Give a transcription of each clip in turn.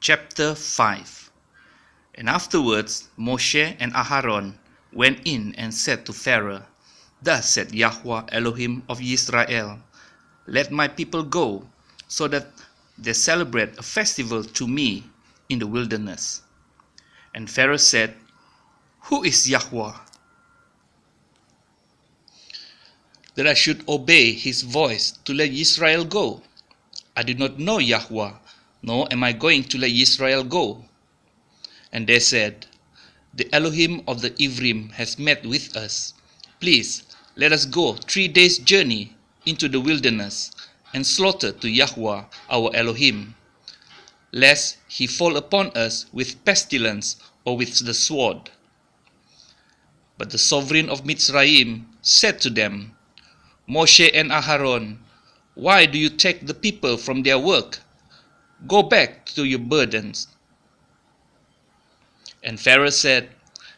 Chapter 5. And afterwards Moshe and Aharon went in and said to Pharaoh, Thus said Yahweh Elohim of Israel, Let my people go, so that they celebrate a festival to me in the wilderness. And Pharaoh said, Who is Yahweh, that I should obey his voice to let Israel go? I do not know Yahweh, nor am I going to let Israel go. And they said, The Elohim of the Ephraim has met with us. Please, let us go 3 days' journey into the wilderness and slaughter to Yahweh our Elohim, lest he fall upon us with pestilence or with the sword. But the sovereign of Mitzrayim said to them, Moshe and Aharon, why do you take the people from their work? Go back to your burdens. And Pharaoh said,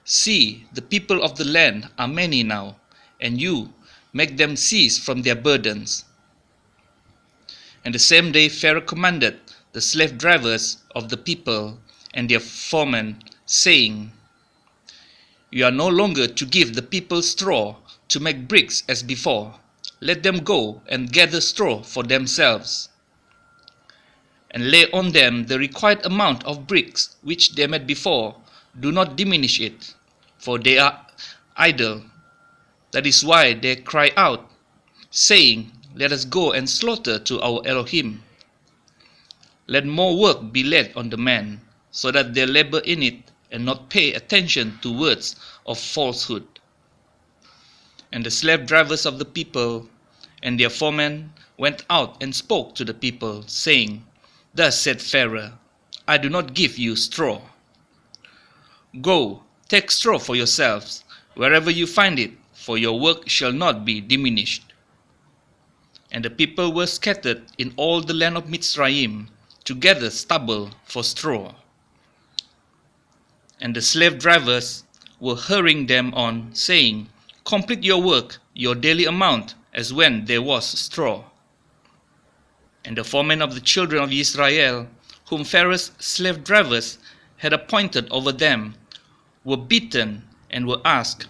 See, the people of the land are many now, and you make them cease from their burdens. And the same day Pharaoh commanded the slave drivers of the people and their foremen, saying, You are no longer to give the people straw to make bricks as before. Let them go and gather straw for themselves, and lay on them the required amount of bricks which they made before. Do not diminish it, for they are idle. That is why they cry out, saying, Let us go and slaughter to our Elohim. Let more work be laid on the men, so that they labor in it and not pay attention to words of falsehood. And the slave drivers of the people and their foremen went out and spoke to the people, saying, Thus said Pharaoh, I do not give you straw. Go, take straw for yourselves, wherever you find it, for your work shall not be diminished. And the people were scattered in all the land of Mitzrayim, to gather stubble for straw. And the slave drivers were hurrying them on, saying, Complete your work, your daily amount, as when there was straw. And the foremen of the children of Israel, whom Pharaoh's slave drivers had appointed over them, were beaten and were asked,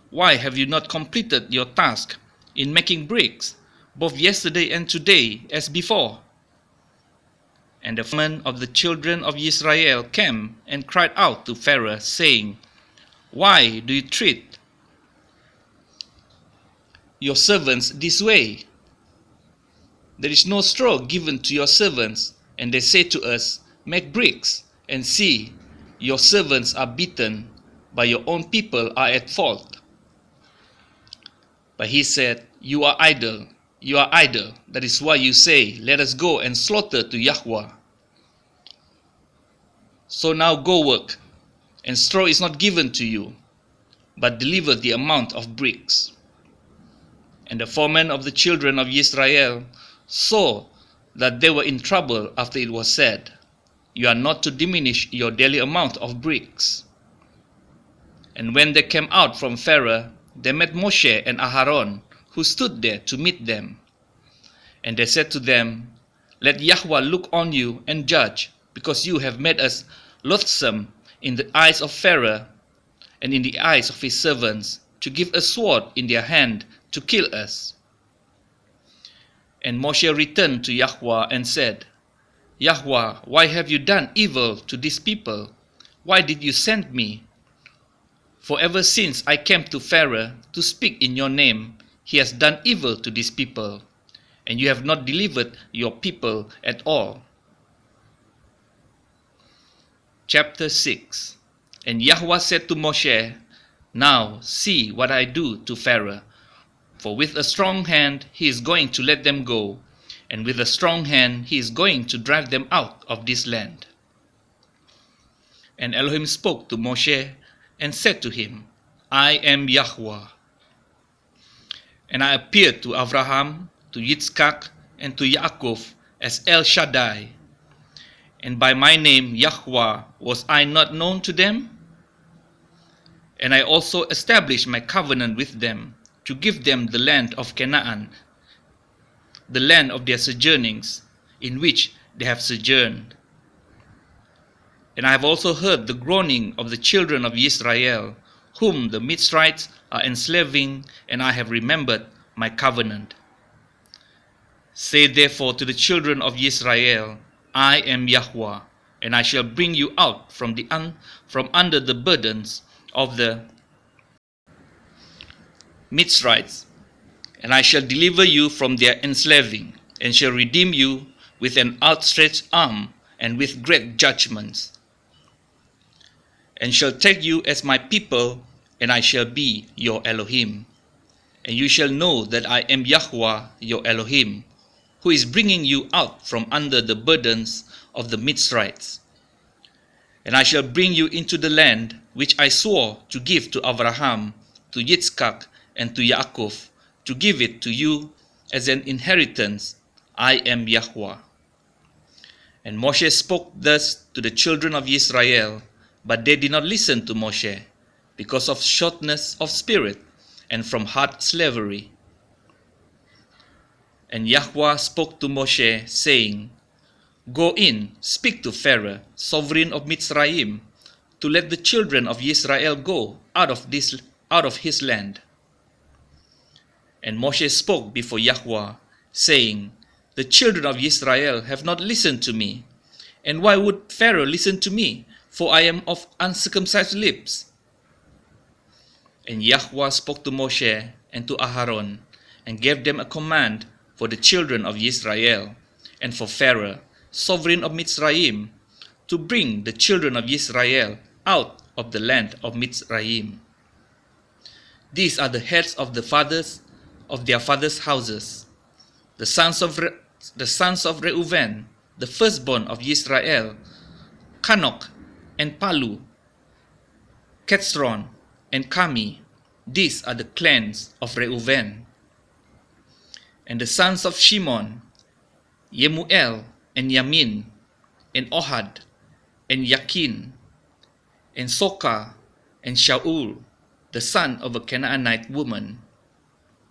Why have you not completed your task in making bricks, both yesterday and today as before? And the foremen of the children of Israel came and cried out to Pharaoh, saying, Why do you treat your servants this way? There is no straw given to your servants, and they say to us, Make bricks, and see, your servants are beaten, but your own people are at fault. But he said, You are idle, you are idle. That is why you say, Let us go and slaughter to Yahweh. So now go work, and straw is not given to you, but deliver the amount of bricks. And the foremen of the children of Israel saw that they were in trouble after it was said, You are not to diminish your daily amount of bricks. And when they came out from Pharaoh, they met Moshe and Aharon, who stood there to meet them. And they said to them, Let Yahweh look on you and judge, because you have made us loathsome in the eyes of Pharaoh and in the eyes of his servants, to give a sword in their hand to kill us. And Moshe returned to Yahweh and said, Yahweh, why have you done evil to this people? Why did you send me? For ever since I came to Pharaoh to speak in your name, he has done evil to this people, and you have not delivered your people at all. Chapter 6. And Yahweh said to Moshe, Now see what I do to Pharaoh. For with a strong hand he is going to let them go, and with a strong hand he is going to drive them out of this land. And Elohim spoke to Moshe and said to him, I am Yahweh. And I appeared to Abraham, to Yitzchak, and to Yaakov as El Shaddai. And by my name Yahweh was I not known to them? And I also established my covenant with them, to give them the land of Canaan, the land of their sojournings, in which they have sojourned. And I have also heard the groaning of the children of Israel, whom the Mitzrites are enslaving, and I have remembered my covenant. Say therefore to the children of Israel, I am Yahweh, and I shall bring you out from under the burdens of the Mitzrites, and I shall deliver you from their enslaving, and shall redeem you with an outstretched arm and with great judgments, and shall take you as my people, and I shall be your Elohim. And you shall know that I am Yahweh your Elohim, who is bringing you out from under the burdens of the Mitzrites. And I shall bring you into the land which I swore to give to Abraham, to Yitzchak, and to Yaakov, to give it to you as an inheritance. I am Yahweh. And Moshe spoke thus to the children of Israel, but they did not listen to Moshe, because of shortness of spirit and from hard slavery. And Yahweh spoke to Moshe, saying, Go in, speak to Pharaoh, sovereign of Mitzrayim, to let the children of Israel go out of his land. And Moshe spoke before Yahweh, saying, The children of Israel have not listened to me. And why would Pharaoh listen to me? For I am of uncircumcised lips. And Yahweh spoke to Moshe and to Aaron, and gave them a command for the children of Israel, and for Pharaoh, sovereign of Mitzrayim, to bring the children of Israel out of the land of Mitzrayim. These are the heads of the fathers of their fathers' houses, the sons of Reuven, the firstborn of Israel, Kanok and Palu, Ketzron and Kami. These are the clans of Reuven. And the sons of Shimon, Yemuel and Yamin, and Ohad, and Yakin, and Sokah, and Shaul, the son of a Canaanite woman.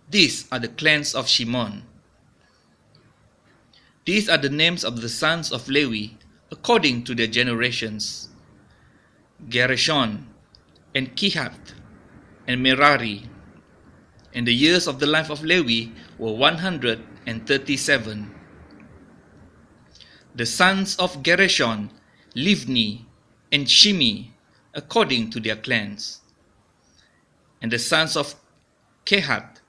These are the clans of Shimon. These are the names of the sons of Levi, according to their generations: Gershon, and Kehath, and Merari. And the years of the life of Levi were 137. The sons of Gershon, Livni, and Shimi, according to their clans. And the sons of Kehath,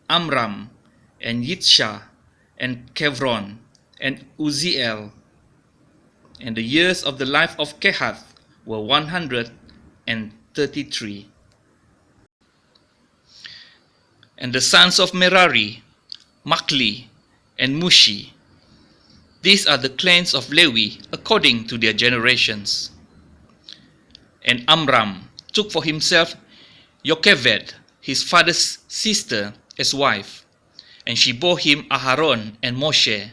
Amram, and Yitzhah, and Kevron, and Uziel. And the years of the life of Kehath were 133. And the sons of Merari, Machli, and Mushi. These are the clans of Levi according to their generations. And Amram took for himself Jochebed, his father's sister, as wife, and she bore him Aharon and Moshe.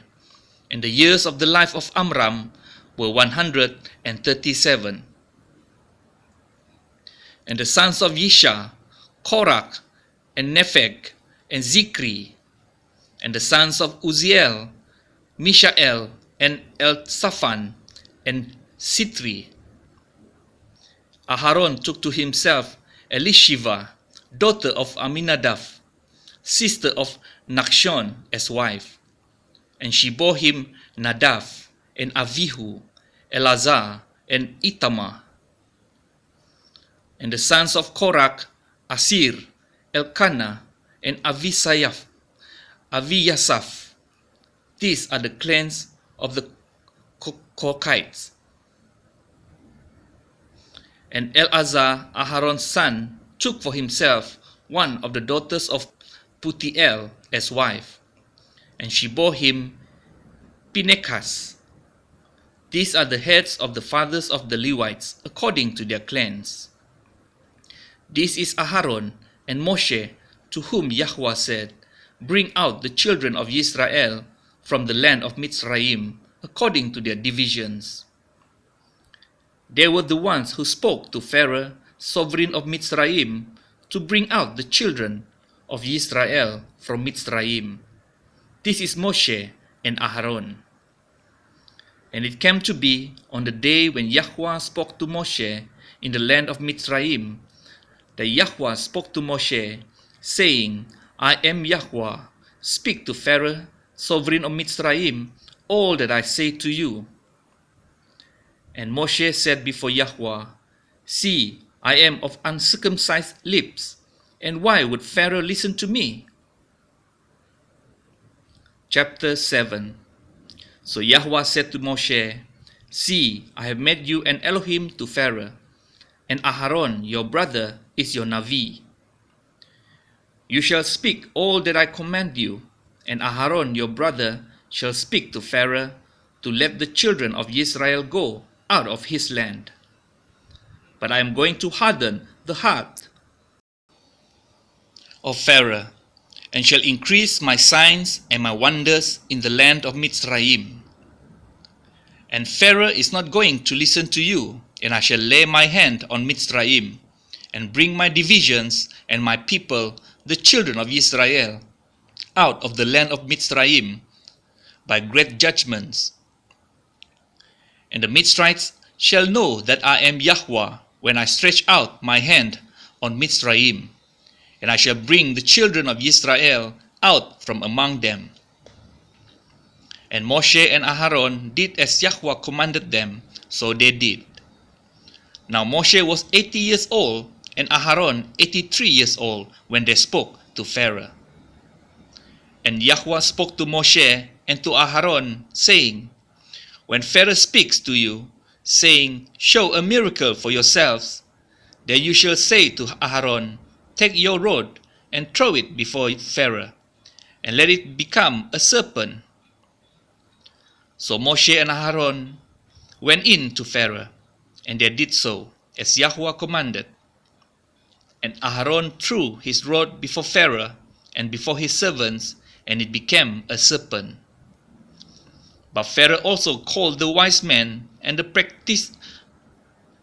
And the years of the life of Amram were 137. And the sons of Yisha, Korach, and Nepheg, and Zikri. And the sons of Uziel, Mishael, and Elzaphan, and Sitri. Aharon took to himself Elisheva, daughter of Aminadab, sister of Nachshon, as wife. And she bore him Nadav, and Avihu, Elazar, and Itamar. And the sons of Korach, Asir, Elkanah, and Avisayaf, Aviyasaph. These are the clans of the Korahites. And Eleazar, Aharon's son, took for himself one of the daughters of Putiel as wife, and she bore him Pinechas. These are the heads of the fathers of the Levites according to their clans. This is Aharon and Moshe, to whom Yahweh said, Bring out the children of Israel from the land of Mitzrayim according to their divisions. They were the ones who spoke to Pharaoh, sovereign of Mitzrayim, to bring out the children of Israel from Mitzrayim. This is Moshe and Aharon. And it came to be on the day when Yahweh spoke to Moshe in the land of Mitzrayim, that Yahweh spoke to Moshe, saying, I am Yahweh, speak to Pharaoh, sovereign of Mitzrayim, all that I say to you. And Moshe said before Yahweh, See, I am of uncircumcised lips, and why would Pharaoh listen to me? Chapter 7. So Yahweh said to Moshe, See, I have made you an Elohim to Pharaoh, and Aharon your brother is your Navi. You shall speak all that I command you, and Aharon your brother shall speak to Pharaoh to let the children of Israel go out of his land. But I am going to harden the heart of Pharaoh, and shall increase my signs and my wonders in the land of Mitzrayim. And Pharaoh is not going to listen to you, and I shall lay my hand on Mitzrayim, and bring my divisions and my people, the children of Israel, out of the land of Mitzrayim by great judgments. And the Mitzrites shall know that I am Yahweh when I stretch out my hand on Mitzrayim, and I shall bring the children of Israel out from among them. And Moshe and Aharon did as Yahweh commanded them, so they did. Now Moshe was 80 years old, and Aharon 83 years old, when they spoke to Pharaoh. And Yahweh spoke to Moshe and to Aharon, saying, When Pharaoh speaks to you, saying, Show a miracle for yourselves, then you shall say to Aharon, Take your rod and throw it before Pharaoh, and let it become a serpent. So Moshe and Aharon went in to Pharaoh, and they did so, as Yahweh commanded. And Aharon threw his rod before Pharaoh and before his servants, and it became a serpent. But Pharaoh also called the wise men and the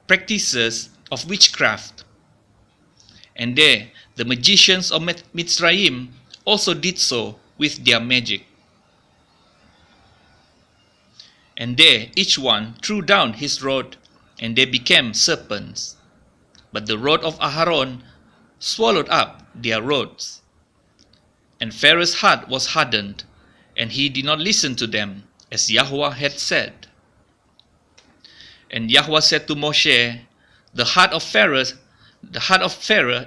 practitioners of witchcraft. And they, the magicians of Mitzrayim, also did so with their magic. And they, each one, threw down his rod, and they became serpents. But the rod of Aharon swallowed up their rods. And Pharaoh's heart was hardened, and he did not listen to them, as Yahweh had said. And Yahweh said to Moshe, The heart of Pharaoh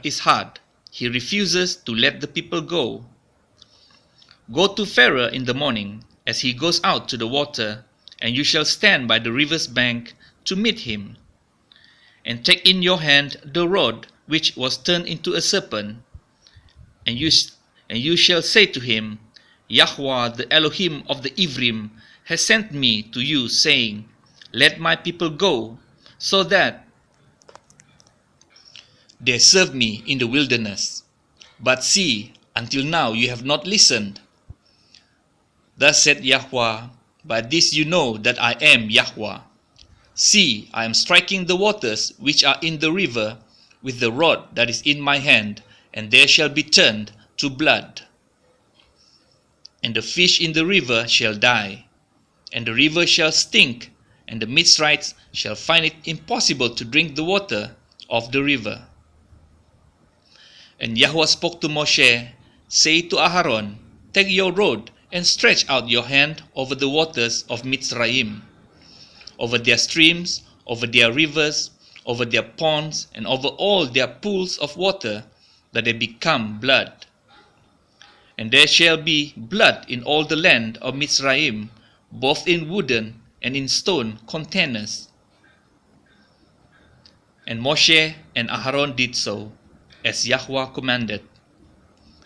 is hard. He refuses to let the people go. Go to Pharaoh in the morning, as he goes out to the water, and you shall stand by the river's bank to meet him. And take in your hand the rod which was turned into a serpent, and you shall say to him, Yahweh, the Elohim of the Ivrim, has sent me to you, saying, Let my people go, so that they serve me in the wilderness. But see, until now you have not listened. Thus said Yahweh, By this you know that I am Yahweh. See, I am striking the waters which are in the river with the rod that is in my hand, and they shall be turned to blood. And the fish in the river shall die, and the river shall stink, and the Mitzrites shall find it impossible to drink the water of the river. And Yahweh spoke to Moshe, Say to Aharon, Take your rod and stretch out your hand over the waters of Mitzrayim, over their streams, over their rivers, over their ponds, and over all their pools of water, that they become blood. And there shall be blood in all the land of Mitzrayim, both in wooden and in stone containers. And Moshe and Aharon did so, as Yahweh commanded.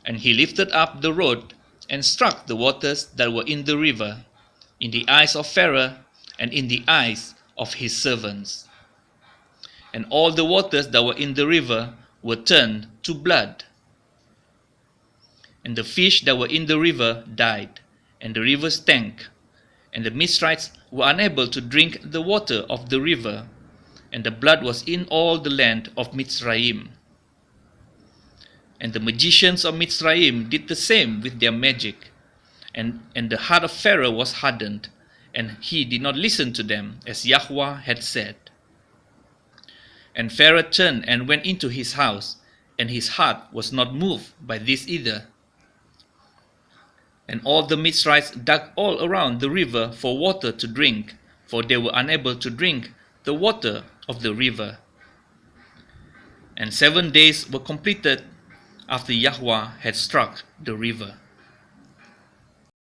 And he lifted up the rod and struck the waters that were in the river, in the eyes of Pharaoh and in the eyes of his servants. And all the waters that were in the river were turned to blood. And the fish that were in the river died, and the river stank, and the Mitzrites were unable to drink the water of the river, and the blood was in all the land of Mitzrayim. And the magicians of Mitzrayim did the same with their magic, and the heart of Pharaoh was hardened, and he did not listen to them, as Yahweh had said. And Pharaoh turned and went into his house, and his heart was not moved by this either. And all the Mizrahites dug all around the river for water to drink, for they were unable to drink the water of the river. And 7 days were completed after Yahweh had struck the river.